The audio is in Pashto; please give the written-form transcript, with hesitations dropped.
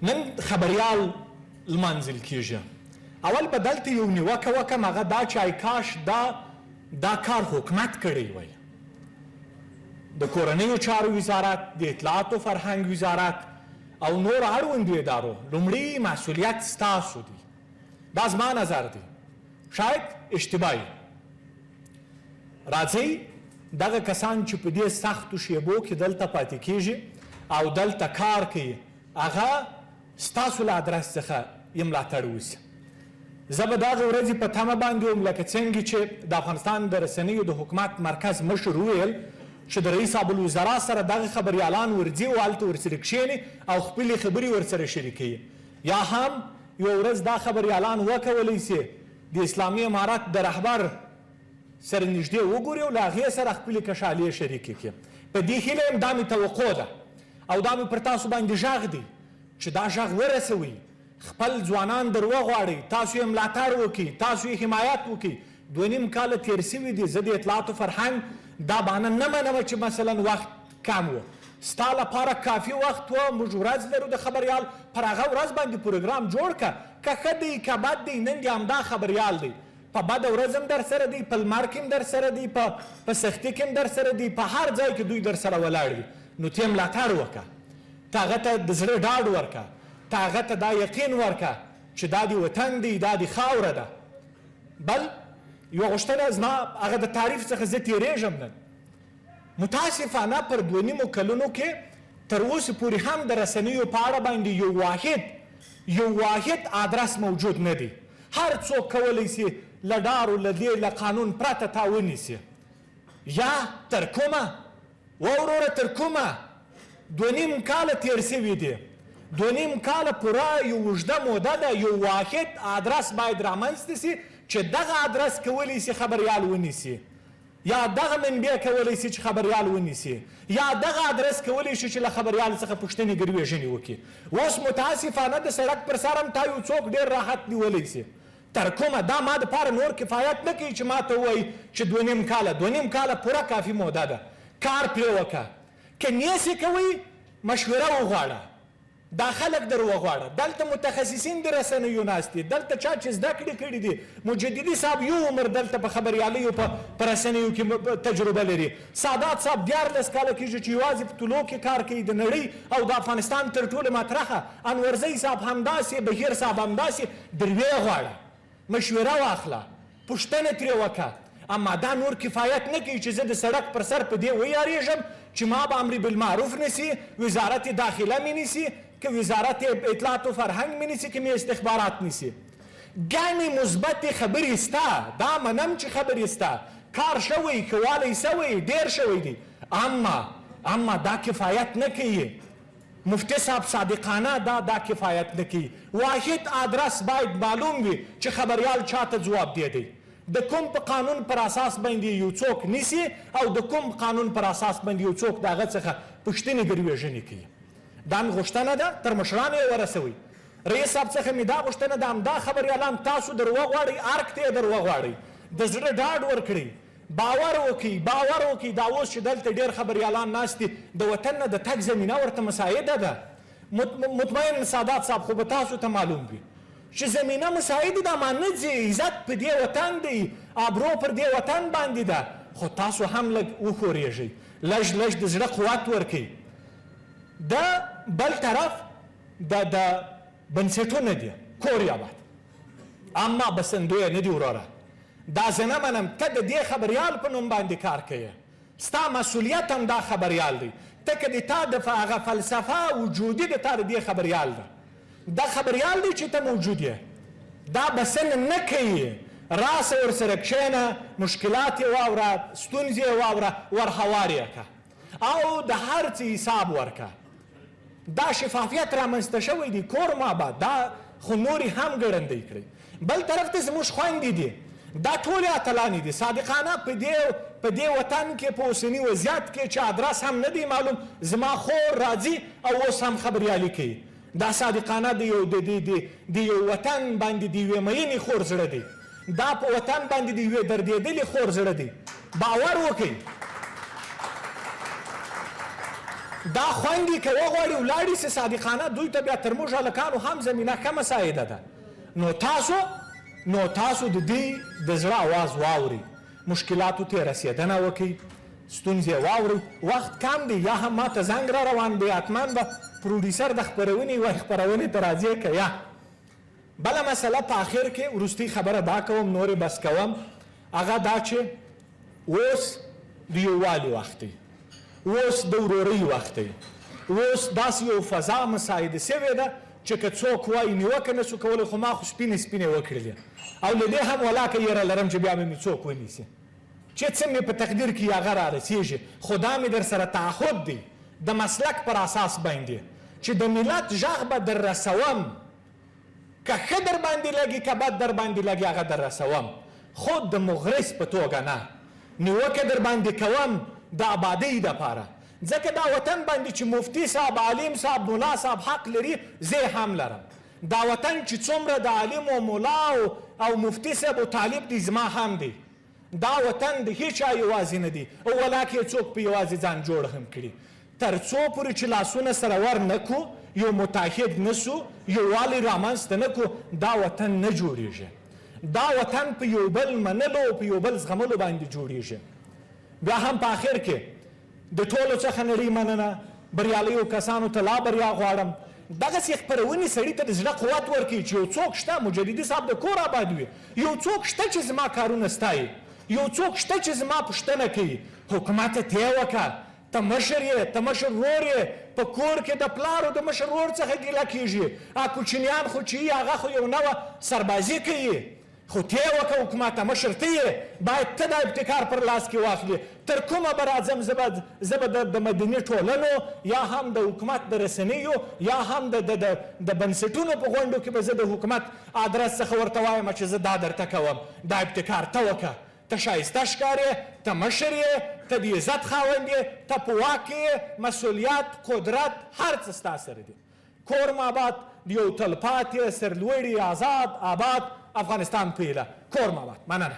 نن خبریال لمانځل کیږي. اول به دلته یو نیوکه وکړم، هغه دا چې ای کاش دا کار حکومت کړی وی، د کورنیو چارو وزارت، د اطلاعاتو فرهنګ وزارت او نور اړوندو ادارو. لومړی مسؤلیت ستاسو دی، دا زما نظر دی، شاید اشتباهي. راځئ دغه کسان چې په دې سختو شیبو کې دلته پاتې کیږي او دلته کار کوي، هغه ستاسو له ادرس څخه یې ملاتړ وشي. زه به دغه ورځې په تمه باندې وم، لکه څنګه چې د افغانستان د رسنیو د حکومت مرکز مشر وویل چې د رئیس ابوالوزرا سره دغه خبریالان ورځي او هلته ورسره کښېني او خپلې خبرې ورسره شریکوي. یا هم یوه ورځ دا خبریالان وکولی سي د اسلامي امارت د رهبر سره نږدې وګوري او له هغې سره خپلې کشالې شریکې کړي. په دې هیله یم، دا مې توقع ده او دا مې پر تاسو باندې غږ دی چې دا غږ ورسوئ، خپل ځوانان در وغواړئ، تاسو یې ملاتړ وکړئ، تاسو یې حمایت وکړئ. 2.5 کاله تېر سوي دي. زه د اطلاعاتو فرهنګ دا بهانه نه منم چې مثلا وخت کم و. ستا لپاره کافي وخت و، موږ ورځ لرو د خبریال، پر هغه ورځ باندې پروګرام جوړ کړه. که ښه دی که بد دی، نن دې همدا خبریال دی. په بده ورځ هم در سره دی، په لمر کې هم در سره دی، په سختي کې هم در سره دی، په هر ځای کې دوی در سره ولاړ دي. نو ته یې ملاتړ وکړه، ته هغه ته د زړه ډاډ ورکړه، ته هغه ته دا یقین ورکړه چې دا د وطن دی، دا د خاوره ده. بل یوه غوښتنه زما هغه د تعریف څخه زه تېرېږم نن. متاسفانه پر 2.5 کلونو کې تر اوسه پورې هم د رسنیو په اړه باندې یو واحد آدرس موجود نه دی. هر څوک کولی سي له ډارو له دې له قانون پرته تا ونیسي. یا تر کومه وروره تر کومه 2.5 کاله تېر سوي دي، 2.5 کاله پوره یو اوږده موده ده. یو واحد آدرس باید رامنځته سي چې دغه آدرس کولی سي خبریال ونیسي، یا دغه منبع کولی سي چې خبریال ونیسي، یا دغه آدرس کولی شي چې له خبریال څخه پوښتنې ګروېژنې وکړي. اوس متاسفانه د سړک پر سر هم تا یو څوک ډېر راحت نیولی سي. تر کومه دا ما دپاره نور کفایت نه کوي چې ما ته ووایي چې 2.5 کاله پوره کافي موده ده. کار پرې وکړه. که نیسې کوئ مشوره وغواړه، دا خلک در وغواړه. دلته متخصصین د رسنیو ناست دي، دلته چا چې زده کړې کړي دي. مجددي صاحب یو عمر دلته په خبریالیو په رسنیو کې تجربه لري. سادات صاحب 14 کاله کېږي چې یوازې په طلوع کې کار کوي د نړۍ او د افغانستان تر ټولو مطرحه. انورزی صاحب همداسې، بهیر صاحب همداسې. در ویې غواړه، مشوره واخله، پوښتنه ترې وکړه. اما دا نور کفایت نه کوي چې زه د سړک پر سر په دې ویاریږم چې ما به امر بالمعروف نیسي، وزارت داخله مې نیسي، که وزارت اطلاعات و فرهنګ مې نیسي، که مې استخبارات نیسي. ګڼې مثبتې خبرې سته، دا منم چې خبرې سته، کار شوی، ښه والی شوی، ډېر شوی دی. اما دا کفایت نه کوي. مفتی صاحب صادقانه دا کفایت نه کوي. واحد آدرس باید معلوم وي چې خبریال چاته ځواب دی. د کوم په قانون پر اساس باندې یو څوک نیسي او د کوم قانون پر اساس باندې یو څوک د هغه څخه پوښتنې ګروېژنې کوي. دا مې غوښتنه ده، تر مشرانو یې ورسوئ. رئیس صاحب څخه مې دا غوښتنه ده، همدا خبریالان تاسو در وغواړئ، ارګ ته یې در وغواړئ، د زړه ډاډ ورکړئ، باور وکړئ. دا اوس چې دلته ډېر خبریالان ناست دي، د وطن نه د تګ زمینه ورته مساعده ده. مطمئن سادات صاحب خو به تاسو ته معلوم وي چې زمینه مساعده ده. ما نه ځي، عزت په دې وطن دی، آبرو پر دې وطن باندې ده. خو تاسو هم لږ وښورېږئ، لږ د زړه قوت ورکړئ. د بل طرف د بنسټونه دي، کور یې آباد، اما بسندویه نه دي وروره. دا زه نه منم. ته د دې خبریال په نوم باندې کار کوې، ستا مسؤلیت هم دا خبریال دی. ته که د تا د هغه فلسفه وجودي د تا د دې خبریال ده، دا خبریال دی چې ته موجود یې، دا بسنه نه کوي. راسه ورسره کښېنه، مشکلات یې واوره، ستونزې یې واوره، ورهوار یې کړه او د هر څه حساب ورکړه. دا شفافیت رامنځته شوی دی. کور ماباد دا خو نورې هم ګړندی کړئ. بل طرف ته زموږ خویندې دي، دا ټولې اتلانې دي صادقانه. په دې وطن کې په اوسني وضعیت کې چې ادرس هم نه دی معلوم، زما خور راځي او اوس هم خبریالي کوي. دا صادقانه د یو وطن باندې د یوې مینې خور زړه دی، دا په وطن باندې د یوې دردېدلې خور زړه دی. باور وکړئ. دا خویندې که وغواړي ولاړې سي صادقانه دوی ته بیا تر موږ هلکانو هم زمینه ښه مساعده ده. نو تاسو د دې د زړه اواز واورئ، مشکلاتو ته رسېدنه وکړئ، ستونزې واورئ. وخت کم دی، یا هم ما ته زنګ را روان دی، حتما به پروډیسر د خپرونې و خپرونې ته راځي که یا بله مسله په آخر کې وروستۍ خبره دا کوم، نورې بس کوم، هغه دا چې اوس د یووالي وخت دی، اوس د ورورۍ وخت دی، اوس داسې یو فضا مساعده سوې ده چې که څوک وایي نیوکه نه سو کولی، خو ما خو سپینې وکړلې او له دې هم ولاکه یره لرم چې بیا مې څوک ونیسي چې څه مې په تقدیر کې هغه رارسېږي. خو دا مې در سره تعهد دی د مسلک پر اساس باندې چې د ملت غږ به در رسوم، که ښه در باندې لګي که بد در باندې لګي هغه در رسوم، خو د مغرض په توګه نه. نیوکه در باندې کوم د آبادۍ دپاره، ځکه دا وطن باندې چې مفتي صاحب، عالم صاحب، ملا صاحب حق لري، زه هم لرم. دا وطن چې څومره د عالم او ملا او مفتي صاحب او طالب دی زما هم دی. دا وطن د هیچا یوازې نه دی، او ولاکې څوک په یوازې ځان جوړ هم کړي. تر څو پورې چې لاسونه سره ور نه کړو، یو متحد نه سو، یووالی رامنځته نه کړو، دا وطن نه جوړېږي. دا وطن په یو بل منلو او په یو بل زغملو باندې جوړېږي. بیا هم په آخر کې د ټولو څخه نړۍ مننه، بریالیو کسانو ته لا بریا غواړم. دغسې خپرونې سړي ته د زړه قوت ورکوي چې یو څوک شته، مجددي صاحب د کور آباد وي، یو څوک شته چې زما کارونه ستایي، یو څوک شته چې زما پوښتنه کوي. حکومت ته یې وکړه، ته مشر یې، ته مشر ورور یې، په کور کې د پلارو د مشر ورور څخه ګیله کېږي، کوچنیان خو چې یي هغه خو یو نوه سربازي کوي، خو ته یې وکړه حکومت ته، مشر ته یې، باید ته دا ابتکار پر لاس کې واخلي. تر کومه به راځم زه به د مدني ټولنو یا هم د حکومت د رسنیو یا هم د بنسټونو په غونډو کې به زه د حکومت ادرس څخه ورته وایم چې زه دا درته کوم، دا ابتکار ته وکړه، ته ښایسته ښکارې، ته مشر یې، ته د عزت خاوند یې، ته په واک یې، مسؤلیت، قدرت، هر څه ستا سره دي. کور ماباد د یو تلپاتې، سرلوړي، آزاد، آباد افغانستان په هیله. کور ماباد. مننه.